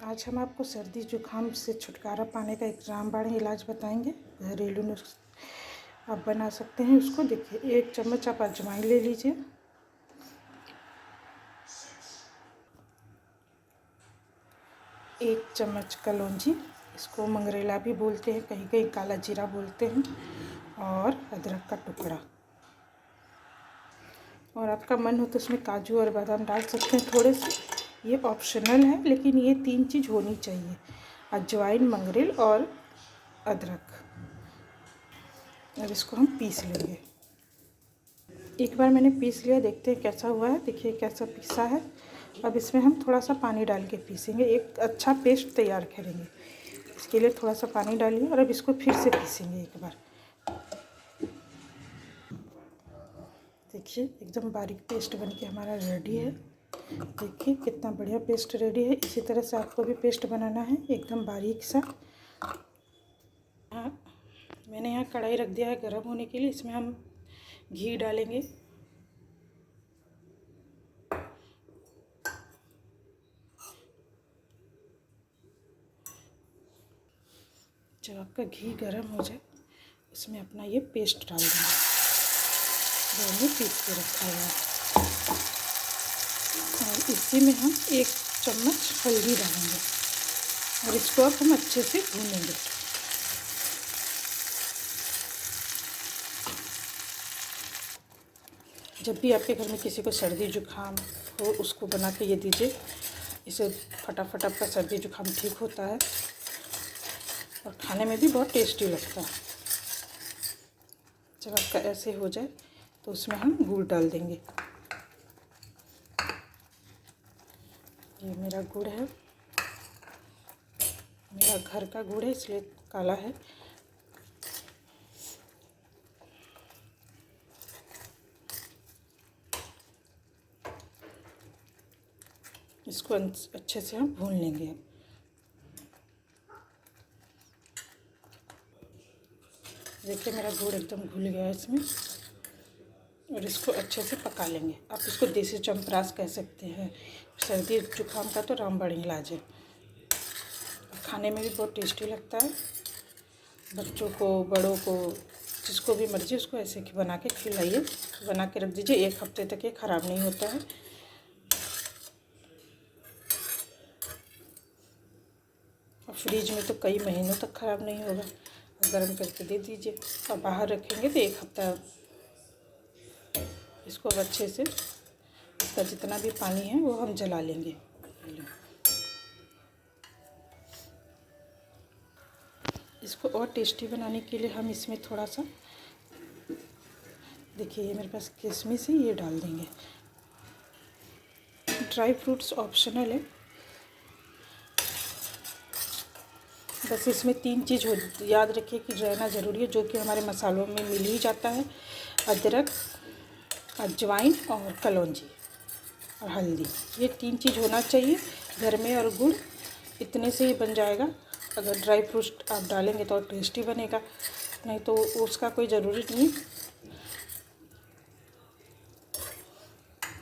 आज हम आपको सर्दी जुकाम से छुटकारा पाने का एक रामबाण इलाज बताएंगे। घरेलू नुस्खा आप बना सकते हैं उसको। देखिए, 1 चम्मच आप अजवाइन ले लीजिए, 1 चम्मच कलौंजी, इसको मंगरेला भी बोलते हैं, कहीं कहीं काला जीरा बोलते हैं, और अदरक का टुकड़ा। और आपका मन हो तो उसमें काजू और बादाम डाल सकते हैं थोड़े से, ये ऑप्शनल है, लेकिन ये 3 चीज़ होनी चाहिए: अजवाइन, मंगरेल और अदरक। और इसको हम पीस लेंगे। एक बार मैंने पीस लिया, देखते हैं कैसा हुआ है। देखिए कैसा पीसा है। अब इसमें हम थोड़ा सा पानी डाल के पीसेंगे, एक अच्छा पेस्ट तैयार करेंगे। इसके लिए थोड़ा सा पानी डालिए और अब इसको फिर से पीसेंगे एक बार। देखिए एकदम बारीक पेस्ट बनके हमारा रेडी है। देखिए कितना बढ़िया पेस्ट रेडी है। इसी तरह से आपको भी पेस्ट बनाना है, एकदम बारीक सा। मैंने यहाँ कढ़ाई रख दिया है गर्म होने के लिए। इसमें हम घी डालेंगे। जब आपका घी गर्म हो जाए, इसमें अपना ये पेस्ट डाल देंगे जो हमने पीस के रखा है। और इसी में हम 1 चम्मच हल्दी डालेंगे और इसको अब हम अच्छे से भूनेंगे। जब भी आपके घर में किसी को सर्दी जुकाम हो, उसको बना के ये दीजिए। इससे फटाफट आपका सर्दी जुकाम ठीक होता है और खाने में भी बहुत टेस्टी लगता है। जब आपका ऐसे हो जाए तो उसमें हम गुड़ डाल देंगे। ये मेरा गुड़ है, मेरा घर का गुड़ है, इसलिए काला है। इसको अच्छे से हम भून लेंगे। देखिए मेरा गुड़ एकदम घुल गया है इसमें, और इसको अच्छे से पका लेंगे। आप इसको देसी च्यवनप्राश कह सकते हैं। सर्दी जुकाम का तो रामबाण इलाज है। खाने में भी बहुत टेस्टी लगता है। बच्चों को, बड़ों को, जिसको भी मर्जी उसको ऐसे कि बना के खिलाइए। बना के रख दीजिए, 1 हफ्ते तक ये ख़राब नहीं होता है। और फ्रिज में तो कई महीनों तक ख़राब नहीं होगा। गर्म करके दे दीजिए और बाहर रखेंगे तो 1 हफ्ता। इसको अब अच्छे से, इसका जितना भी पानी है वो हम जला लेंगे। इसको और टेस्टी बनाने के लिए हम इसमें थोड़ा सा, देखिए ये मेरे पास किशमिश है, ये डाल देंगे। ड्राई फ्रूट्स ऑप्शनल है, बस इसमें 3 चीज़ याद रखिए कि रहना ज़रूरी है, जो कि हमारे मसालों में मिल ही जाता है: अदरक, अजवाइन और कलौंजी और हल्दी। ये 3 चीज़ होना चाहिए घर में, और गुड़। इतने से ही बन जाएगा। अगर ड्राई फ्रूट आप डालेंगे तो टेस्टी बनेगा, नहीं तो उसका कोई ज़रूरी नहीं।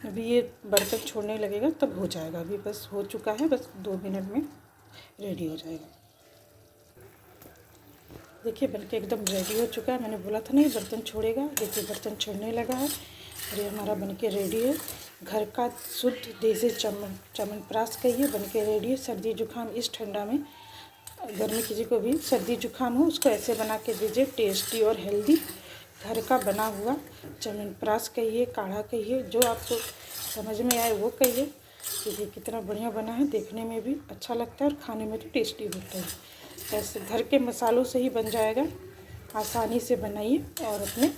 अभी ये बर्तन छोड़ने लगेगा तब हो जाएगा। अभी बस हो चुका है, बस 2 मिनट में रेडी हो जाएगा। देखिए बनके एकदम रेडी हो चुका है। मैंने बोला था ना ये बर्तन छोड़ेगा। देखिए बर्तन छोड़ने लगा है और ये हमारा बनके रेडी है। घर का शुद्ध देसी च्यवनप्राश का ये बनके रेडी है। सर्दी जुकाम इस ठंडा में, घर में किसी को भी सर्दी जुकाम हो, उसको ऐसे बना के दीजिए। टेस्टी और हेल्दी घर का बना हुआ च्यवनप्राश कहिए, काढ़ा कहिए, जो आपको समझ में आए वो कहिए। देखिए कितना बढ़िया बना है, देखने में भी अच्छा लगता है और खाने में तो टेस्टी होता है। ऐसे घर के मसालों से ही बन जाएगा। आसानी से बनाइए और अपने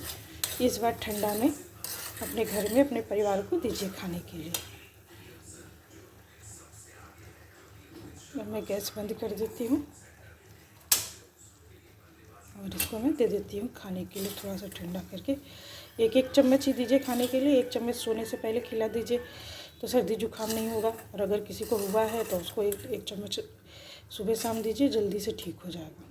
इस बार ठंडा में अपने घर में अपने परिवार को दीजिए खाने के लिए। अब मैं गैस बंद कर देती हूँ और इसको मैं दे देती हूँ खाने के लिए, थोड़ा सा ठंडा करके। 1 चम्मच ही दीजिए खाने के लिए। 1 चम्मच सोने से पहले खिला दीजिए तो सर्दी जुकाम नहीं होगा। और अगर किसी को हुआ है तो उसको 1 चम्मच सुबह शाम दीजिए, जल्दी से ठीक हो जाएगा।